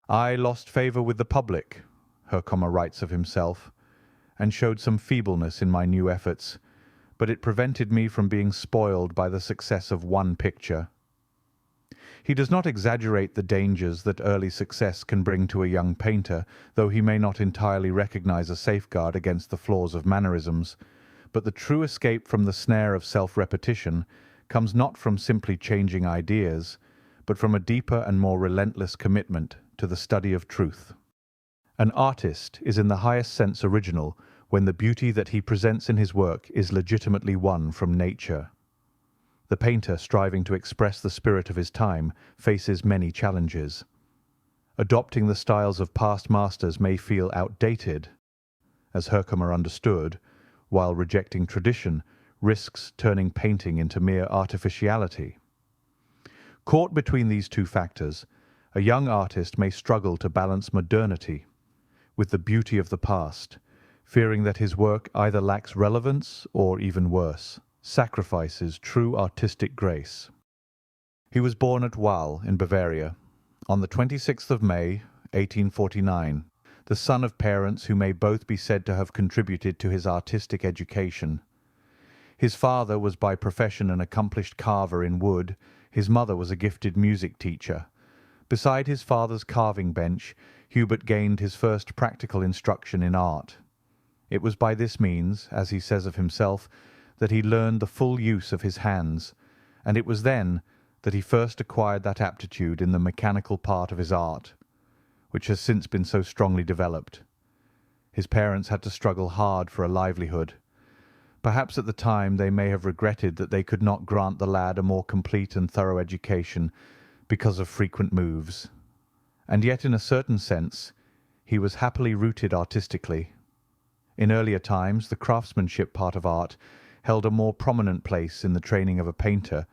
I lost favour with the public, Herkomer writes of himself, and showed some feebleness in my new efforts, but it prevented me from being spoiled by the success of one picture. He does not exaggerate the dangers that early success can bring to a young painter, though he may not entirely recognize a safeguard against the flaws of mannerisms, but the true escape from the snare of self-repetition comes not from simply changing ideas, but from a deeper and more relentless commitment to the study of truth. An artist is in the highest sense original when the beauty that he presents in his work is legitimately won from nature. The painter striving to express the spirit of his time faces many challenges. Adopting the styles of past masters may feel outdated. As Herkomer understood, while rejecting tradition risks turning painting into mere artificiality. Caught between these two factors, a young artist may struggle to balance modernity with the beauty of the past, fearing that his work either lacks relevance or, even worse, sacrifices true artistic grace. He was born at Wall in Bavaria on the 26th of May, 1849, the son of parents who may both be said to have contributed to his artistic education. His father was by profession an accomplished carver in wood. His mother was a gifted music teacher. Beside his father's carving bench, Hubert gained his first practical instruction in art. It was by this means, as he says of himself, that he learned the full use of his hands, and it was then that he first acquired that aptitude in the mechanical part of his art, which has since been so strongly developed. His parents had to struggle hard for a livelihood. Perhaps at the time they may have regretted that they could not grant the lad a more complete and thorough education because of frequent moves. And yet in a certain sense he was happily rooted artistically. In earlier times the craftsmanship part of art held a more prominent place in the training of a painter,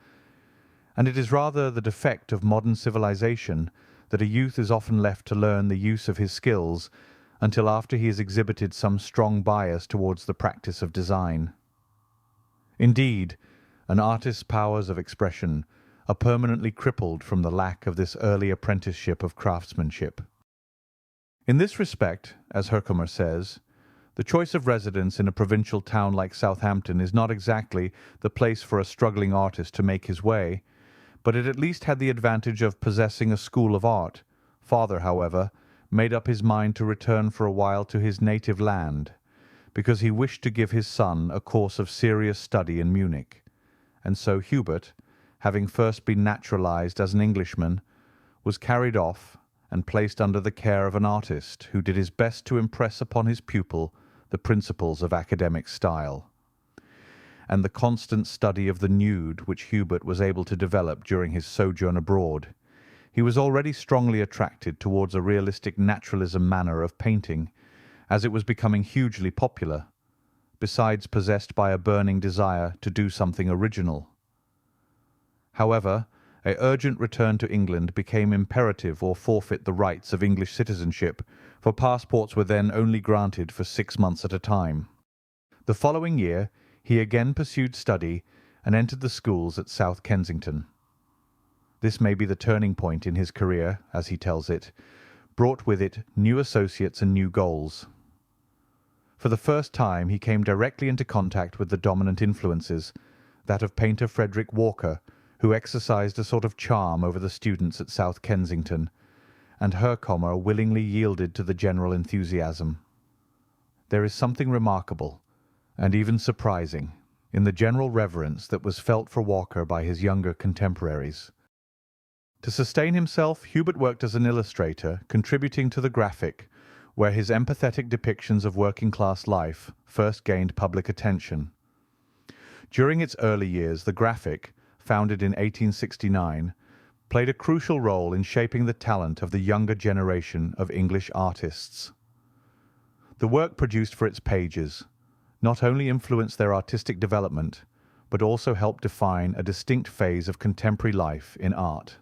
and it is rather the defect of modern civilization that a youth is often left to learn the use of his skills until after he has exhibited some strong bias towards the practice of design. Indeed, an artist's powers of expression are permanently crippled from the lack of this early apprenticeship of craftsmanship. In this respect, as Herkomer says, the choice of residence in a provincial town like Southampton is not exactly the place for a struggling artist to make his way, but it at least had the advantage of possessing a school of art. Father, however, made up his mind to return for a while to his native land, because he wished to give his son a course of serious study in Munich, and so Hubert, having first been naturalized as an Englishman, was carried off and placed under the care of an artist who did his best to impress upon his pupil the principles of academic style. And the constant study of the nude which Hubert was able to develop during his sojourn abroad, he was already strongly attracted towards a realistic naturalism manner of painting, as it was becoming hugely popular, besides possessed by a burning desire to do something original. However, an urgent return to England became imperative or forfeit the rights of English citizenship, for passports were then only granted for 6 months at a time. The following year he again pursued study and entered the schools at South Kensington. This may be the turning point in his career, as he tells it, brought with it new associates and new goals. For the first time he came directly into contact with the dominant influences, that of painter Frederick Walker, who exercised a sort of charm over the students at South Kensington, and Herkomer willingly yielded to the general enthusiasm. There is something remarkable, and even surprising, in the general reverence that was felt for Walker by his younger contemporaries. To sustain himself, Hubert worked as an illustrator, contributing to the Graphic, where his empathetic depictions of working-class life first gained public attention. During its early years, the Graphic, founded in 1869, played a crucial role in shaping the talent of the younger generation of English artists. The work produced for its pages not only influenced their artistic development, but also helped define a distinct phase of contemporary life in art.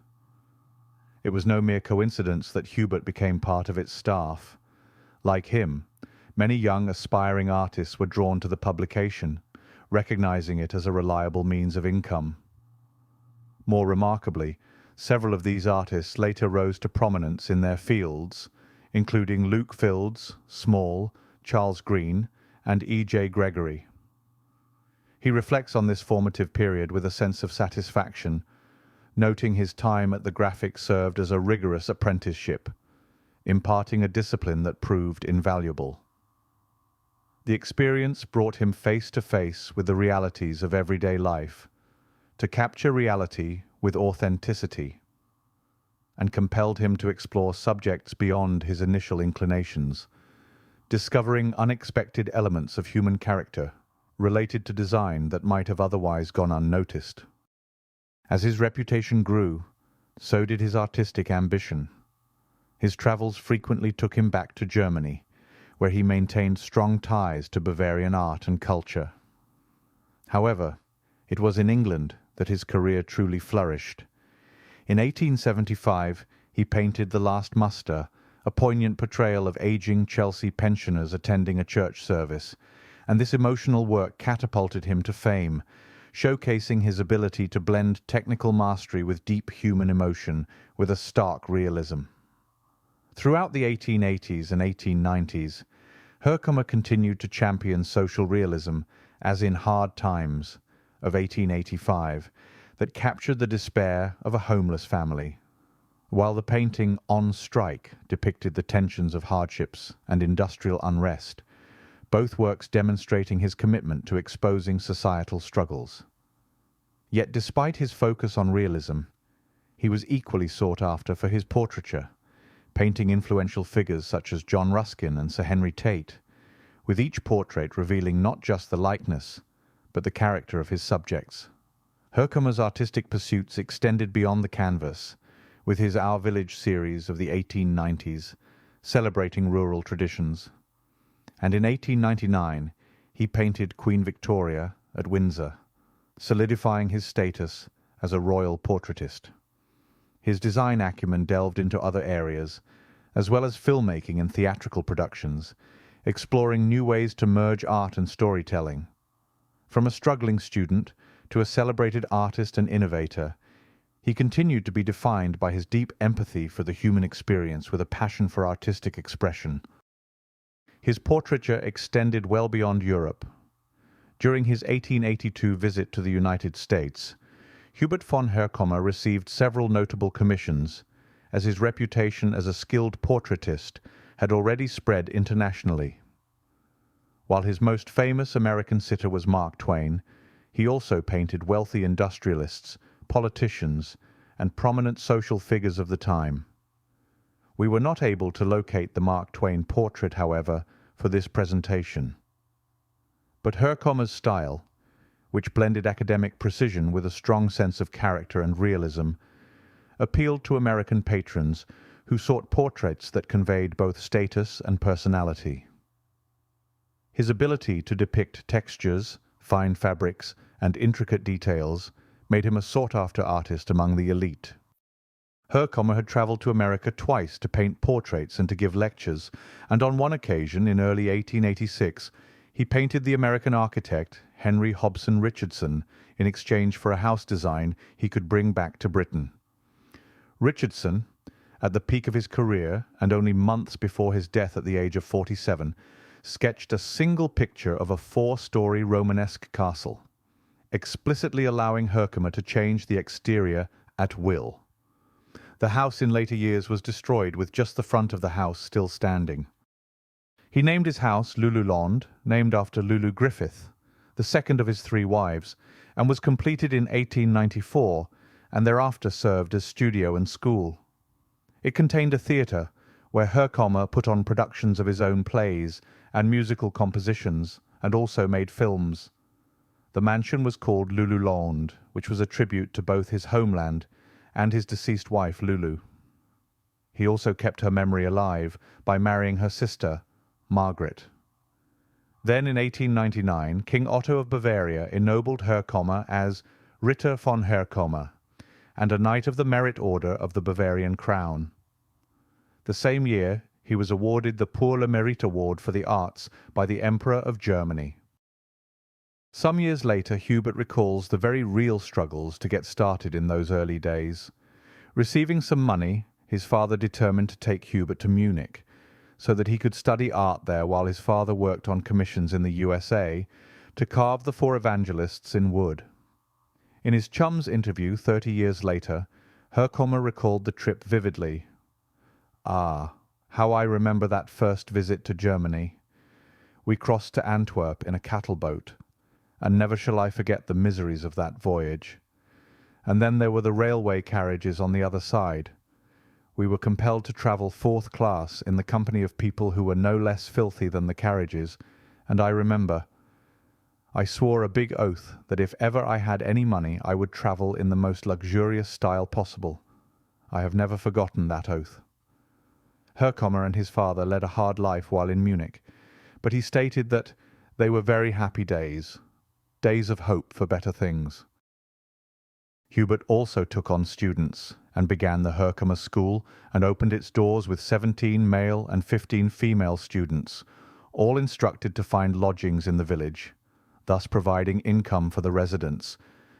It was no mere coincidence that Hubert became part of its staff. Like him, many young aspiring artists were drawn to the publication, recognizing it as a reliable means of income. More remarkably, Several of these artists later rose to prominence in their fields, including Luke Fildes, Small, Charles Green, and E.J. Gregory. He reflects on this formative period with a sense of satisfaction, noting his time at the Graphic served as a rigorous apprenticeship, imparting a discipline that proved invaluable. The experience brought him face to face with the realities of everyday life, to capture reality with authenticity, and compelled him to explore subjects beyond his initial inclinations, discovering unexpected elements of human character related to design that might have otherwise gone unnoticed. As his reputation grew, so did his artistic ambition. His travels frequently took him back to Germany, where he maintained strong ties to Bavarian art and culture. However, it was in England that his career truly flourished. In 1875, he painted The Last Muster, a poignant portrayal of aging Chelsea pensioners attending a church service, and this emotional work catapulted him to fame, showcasing his ability to blend technical mastery with deep human emotion with a stark realism. Throughout the 1880s and 1890s, Herkomer continued to champion social realism, as in Hard Times of 1885, that captured the despair of a homeless family, while the painting On Strike depicted the tensions of hardships and industrial unrest, both works demonstrating his commitment to exposing societal struggles. Yet despite his focus on realism, he was equally sought after for his portraiture, painting influential figures such as John Ruskin and Sir Henry Tate, with each portrait revealing not just the likeness, but the character of his subjects. Herkomer's artistic pursuits extended beyond the canvas, with his Our Village series of the 1890s, celebrating rural traditions. And in 1899, he painted Queen Victoria at Windsor, solidifying his status as a royal portraitist. His design acumen delved into other areas, as well as filmmaking and theatrical productions, exploring new ways to merge art and storytelling. From a struggling student to a celebrated artist and innovator, he continued to be defined by his deep empathy for the human experience with a passion for artistic expression. His portraiture extended well beyond Europe. During his 1882 visit to the United States, Hubert von Herkomer received several notable commissions, as his reputation as a skilled portraitist had already spread internationally. While his most famous American sitter was Mark Twain, he also painted wealthy industrialists, politicians, and prominent social figures of the time. We were not able to locate the Mark Twain portrait, however, for this presentation. But Herkomer's style, which blended academic precision with a strong sense of character and realism, appealed to American patrons who sought portraits that conveyed both status and personality. His ability to depict textures, fine fabrics, and intricate details made him a sought-after artist among the elite. Herkomer had travelled to America twice to paint portraits and to give lectures, and on one occasion, in early 1886, he painted the American architect Henry Hobson Richardson in exchange for a house design he could bring back to Britain. Richardson, at the peak of his career and only months before his death at the age of 47, sketched a single picture of a 4-story Romanesque castle, explicitly allowing Herkomer to change the exterior at will. The house in later years was destroyed with just the front of the house still standing. He named his house Lululand, named after Lulu Griffith, the second of his 3 wives, and was completed in 1894 and thereafter served as studio and school. It contained a theatre where Herkomer put on productions of his own plays and musical compositions, and also made films. The mansion was called Lululand, which was a tribute to both his homeland and his deceased wife Lulu. He also kept her memory alive by marrying her sister, Margaret. Then in 1899, King Otto of Bavaria ennobled Herkomer as Ritter von Herkomer and a Knight of the Merit Order of the Bavarian Crown. The same year, he was awarded the Pour le Mérite Award for the Arts by the Emperor of Germany. Some years later, Hubert recalls the very real struggles to get started in those early days. Receiving some money, his father determined to take Hubert to Munich, so that he could study art there while his father worked on commissions in the USA to carve the four evangelists in wood. In his chum's interview 30 years later, Herkomer recalled the trip vividly. "Ah, how I remember that first visit to Germany. We crossed to Antwerp in a cattle boat, and never shall I forget the miseries of that voyage. And then there were the railway carriages on the other side. We were compelled to travel fourth class in the company of people who were no less filthy than the carriages, and I remember. I swore a big oath that if ever I had any money I would travel in the most luxurious style possible. I have never forgotten that oath." Herkomer and his father led a hard life while in Munich, but he stated that they were very happy days, days of hope for better things. Hubert also took on students and began the Herkomer School and opened its doors with 17 male and 15 female students, all instructed to find lodgings in the village, thus providing income for the residents,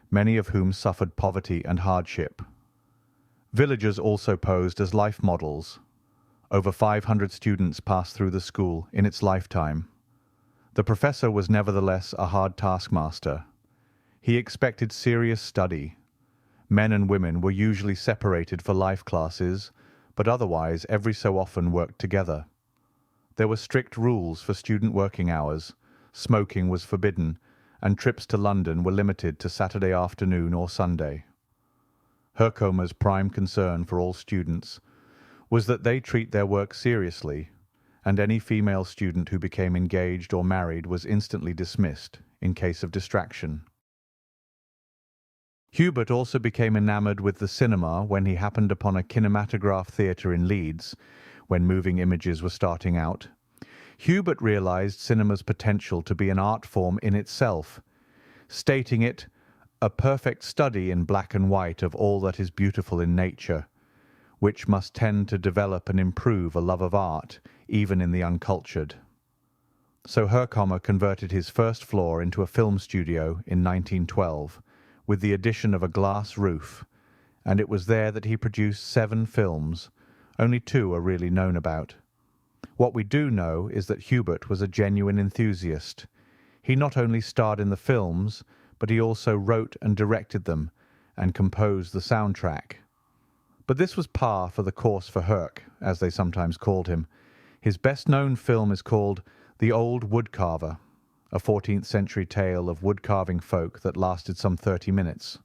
many of whom suffered poverty and hardship. Villagers also posed as life models. Over 500 students passed through the school in its lifetime. The professor was nevertheless a hard taskmaster. He expected serious study. Men and women were usually separated for life classes, but otherwise every so often worked together. There were strict rules for student working hours. Smoking was forbidden, and trips to London were limited to Saturday afternoon or Sunday. Herkomer's prime concern for all students was that they treat their work seriously, and any female student who became engaged or married was instantly dismissed in case of distraction. Hubert also became enamoured with the cinema when he happened upon a kinematograph theatre in Leeds, when moving images were starting out. Hubert realized cinema's potential to be an art form in itself, stating it a perfect study in black and white of all that is beautiful in nature, which must tend to develop and improve a love of art, even in the uncultured. So Herkomer converted his first floor into a film studio in 1912, with the addition of a glass roof, and it was there that he produced 7 films. Only 2 are really known about. What we do know is that Hubert was a genuine enthusiast. He not only starred in the films, but he also wrote and directed them and composed the soundtrack. But this was par for the course for Herk, as they sometimes called him. His best-known film is called The Old Woodcarver, a 14th century tale of wood-carving folk that lasted some 30 minutes.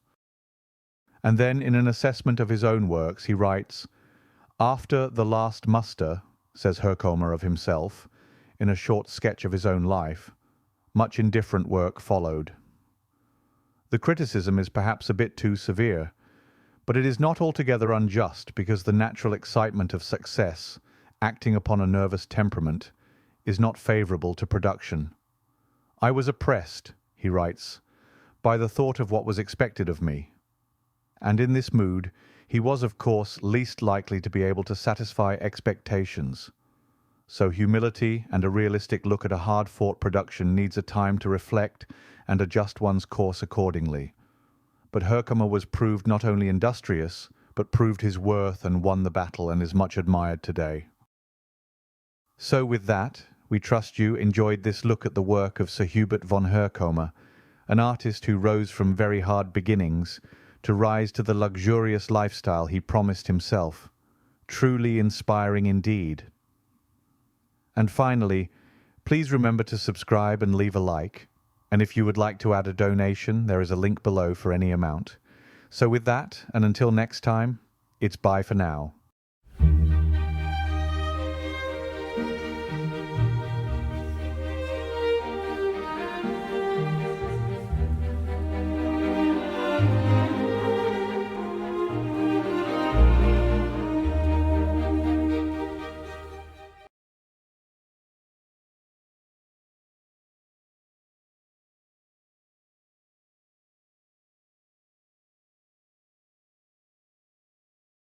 And then in an assessment of his own works he writes, "After the last muster," says Herkomer of himself, in a short sketch of his own life, "much indifferent work followed." The criticism is perhaps a bit too severe, but it is not altogether unjust, because the natural excitement of success, acting upon a nervous temperament, is not favourable to production. "I was oppressed," he writes, "by the thought of what was expected of me." And in this mood he was, of course, least likely to be able to satisfy expectations. So humility and a realistic look at a hard-fought production needs a time to reflect and adjust one's course accordingly. But Herkomer was proved not only industrious, but proved his worth and won the battle, and is much admired today. So with that, we trust you enjoyed this look at the work of Sir Hubert von Herkomer, an artist who rose from very hard beginnings to rise to the luxurious lifestyle he promised himself. Truly inspiring indeed. And finally, please remember to subscribe and leave a like, and if you would like to add a donation, there is a link below for any amount. So with that, and until next time, it's bye for now.